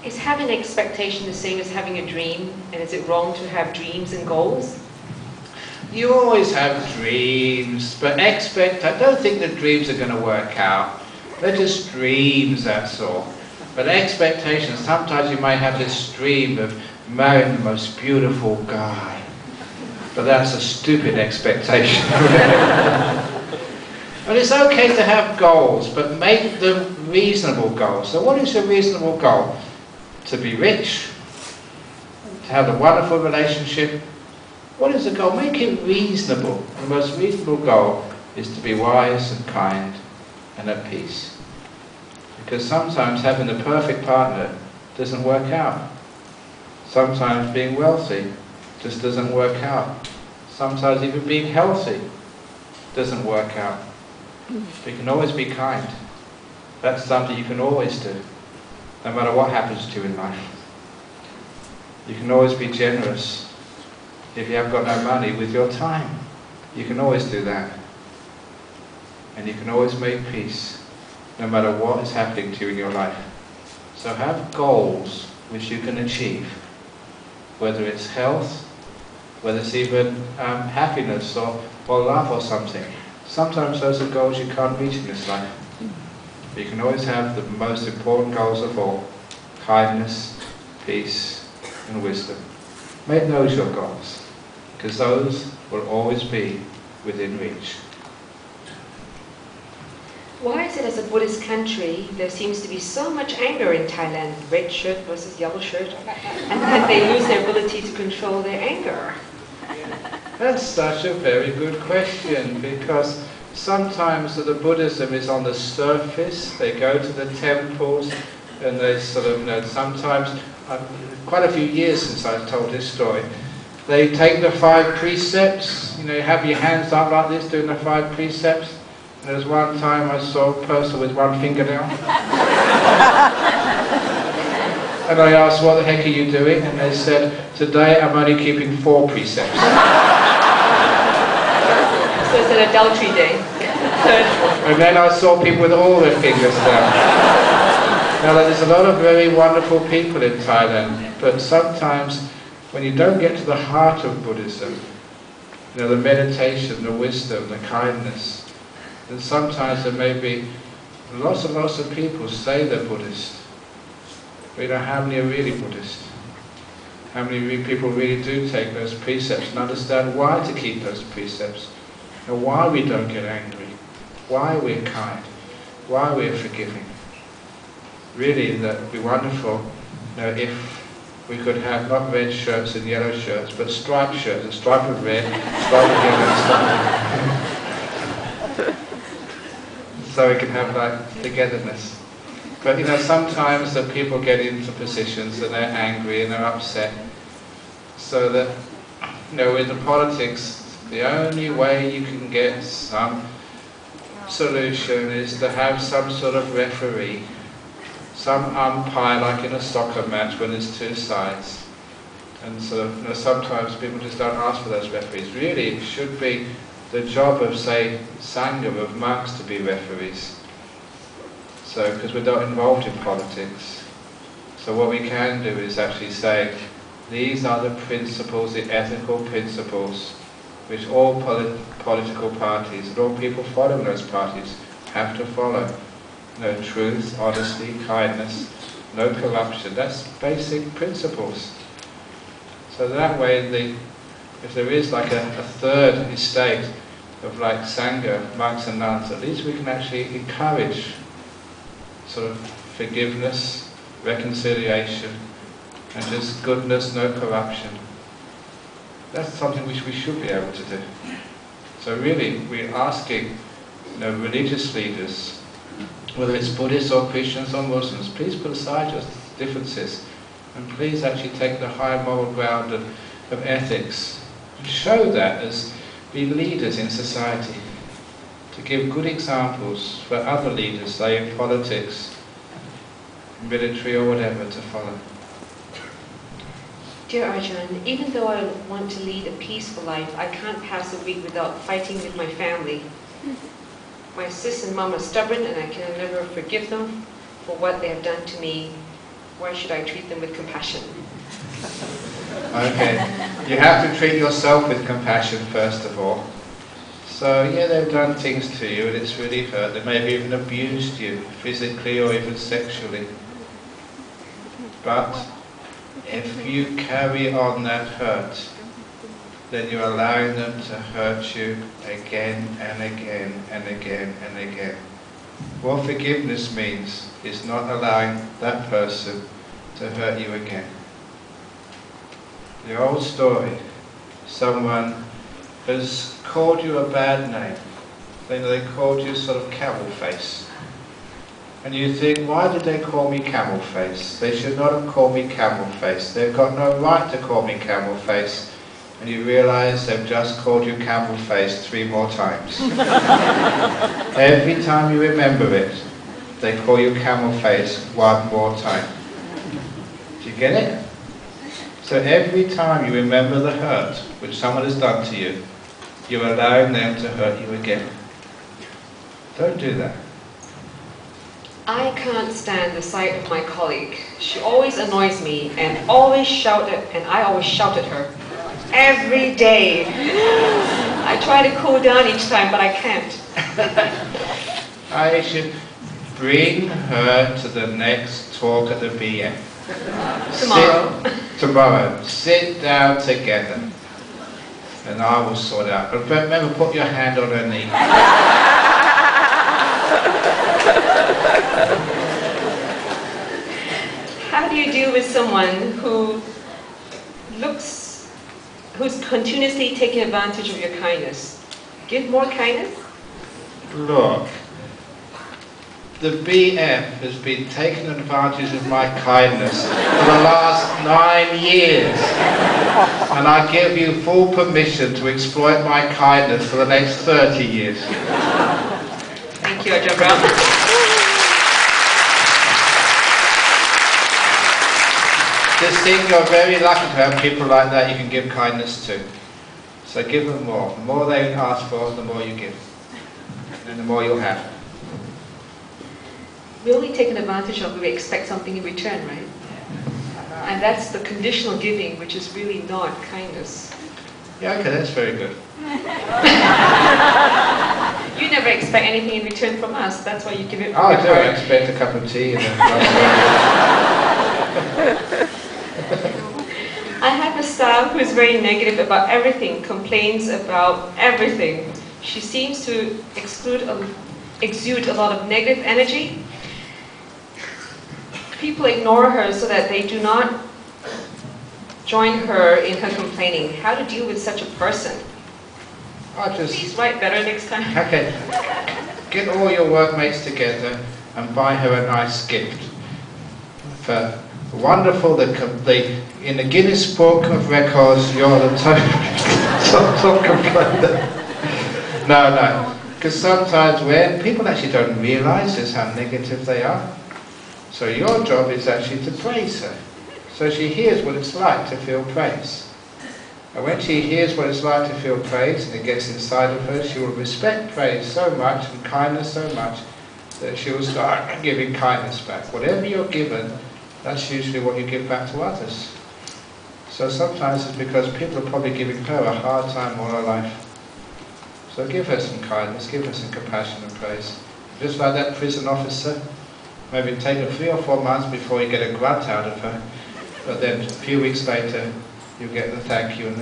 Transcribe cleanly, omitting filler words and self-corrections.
Is having an expectation the same as having a dream? And is it wrong to have dreams and goals? You always have dreams, but I don't think the dreams are going to work out. They're just dreams, that's all. But expectations, sometimes you might have this dream of marrying the most beautiful guy. But that's a stupid expectation. But it's okay to have goals, but make them reasonable goals. So what is a reasonable goal? To be rich? To have a wonderful relationship? What is the goal? Make it reasonable. The most reasonable goal is to be wise and kind and at peace. Because sometimes having the perfect partner doesn't work out. Sometimes being wealthy just doesn't work out. Sometimes even being healthy doesn't work out. But you can always be kind. That's something you can always do, no matter what happens to you in life. You can always be generous. If you haven't got no money, with your time, you can always do that. And you can always make peace, no matter what is happening to you in your life. So have goals which you can achieve, whether it's health, whether it's even happiness or love or something. Sometimes those are goals you can't reach in this life. But you can always have the most important goals of all: kindness, peace and wisdom. Make those your goals, because those will always be within reach. Why is it, as a Buddhist country, there seems to be so much anger in Thailand, red shirt versus yellow shirt, and that they lose their ability to control their anger? That's such a very good question, because sometimes the Buddhism is on the surface. They go to the temples and they sort of, sometimes, quite a few years since I've told this story, they take the 5 precepts, you have your hands up like this doing the 5 precepts. And there was one time I saw a person with 1 fingernail. And I asked, what the heck are you doing? And they said, today I'm only keeping 4 precepts. So it's an adultery day. And then I saw people with all their fingers down. Now there's a lot of very wonderful people in Thailand, but sometimes when you don't get to the heart of Buddhism, the meditation, the wisdom, the kindness, then sometimes there may be lots and lots of people say they're Buddhist. But how many are really Buddhist? How many people really do take those precepts and understand why to keep those precepts? And why we don't get angry? Why we're kind? Why we're forgiving? Really, that would be wonderful if we could have not red shirts and yellow shirts, but striped shirts, a stripe of red, stripe of yellow, and stripe of so we can have like togetherness. But sometimes that people get into positions and they're angry and they're upset. So that, with the politics, the only way you can get some solution is to have some sort of referee, some umpire, like in a soccer match when there's 2 sides. And sort of, sometimes people just don't ask for those referees. Really, it should be the job of, say, Sangha, of monks, to be referees. So, because we're not involved in politics. So what we can do is actually say, these are the principles, the ethical principles, which all political parties and all people following those parties have to follow. Truth, honesty, kindness, no corruption. That's basic principles. So that way, if there is like a third estate of like Sangha, monks and nuns, at least we can actually encourage sort of forgiveness, reconciliation, and just goodness, no corruption. That's something which we should be able to do. So really, we're asking religious leaders, whether it's Buddhists or Christians or Muslims, please put aside your differences and please actually take the high moral ground of ethics and show that as being leaders in society, to give good examples for other leaders, say in politics, military or whatever, to follow. Dear Ajahn, even though I want to lead a peaceful life, I can't pass a week without fighting with my family. My sis and mom are stubborn and I can never forgive them for what they have done to me. Why should I treat them with compassion? Okay, you have to treat yourself with compassion first of all. So yeah, they've done things to you and it's really hurt. They may have even abused you, physically or even sexually. But if you carry on that hurt, then you're allowing them to hurt you again and again and again and again. What forgiveness means is not allowing that person to hurt you again. The old story, someone has called you a bad name. They called you sort of camel face. And you think, why did they call me camel face? They should not have called me camel face. They've got no right to call me camel face. And you realise they've just called you camel face 3 more times. Every time you remember it, they call you camel face 1 more time. Do you get it? So every time you remember the hurt which someone has done to you, you're allowing them to hurt you again. Don't do that. I can't stand the sight of my colleague. She always annoys me and always shouted, and I always shout at her. Every day. I try to cool down each time, but I can't. I should bring her to the next talk at the BM. Tomorrow. Tomorrow. Sit down together. And I will sort it out. But remember, put your hand on her knee. How do you deal with someone who's continuously taking advantage of your kindness? Give more kindness? Look, the BF has been taking advantage of my kindness for the last 9 years. And I give you full permission to exploit my kindness for the next 30 years. Thank you, Ajahn Brahm. Just think you're very lucky to have people like that you can give kindness to. So give them more. The more they ask for, the more you give. And the more you'll have. We only take advantage of, we expect something in return, right? And that's the conditional giving, which is really not kindness. Yeah, okay, that's very good. You never expect anything in return from us, that's why you give it from Oh, your I do. I heart. expect a cup of tea and I have a staff who is very negative about everything, complains about everything. She seems to exude a lot of negative energy. People ignore her so that they do not join her in her complaining. How to deal with such a person? Please write better next time. Okay, get all your workmates together and buy her a nice gift. For wonderful, in the Guinness Book of Records, you're the top complainer. No, because sometimes when people actually don't realise just how negative they are. So your job is actually to praise her. So she hears what it's like to feel praise. And when she hears what it's like to feel praise and it gets inside of her, she will respect praise so much and kindness so much that she will start giving kindness back. Whatever you're given, that's usually what you give back to others. So sometimes it's because people are probably giving her a hard time all her life. So give her some kindness, give her some compassion and praise. Just like that prison officer, maybe take her 3 or 4 months before you get a grunt out of her, but then a few weeks later you get the thank you and the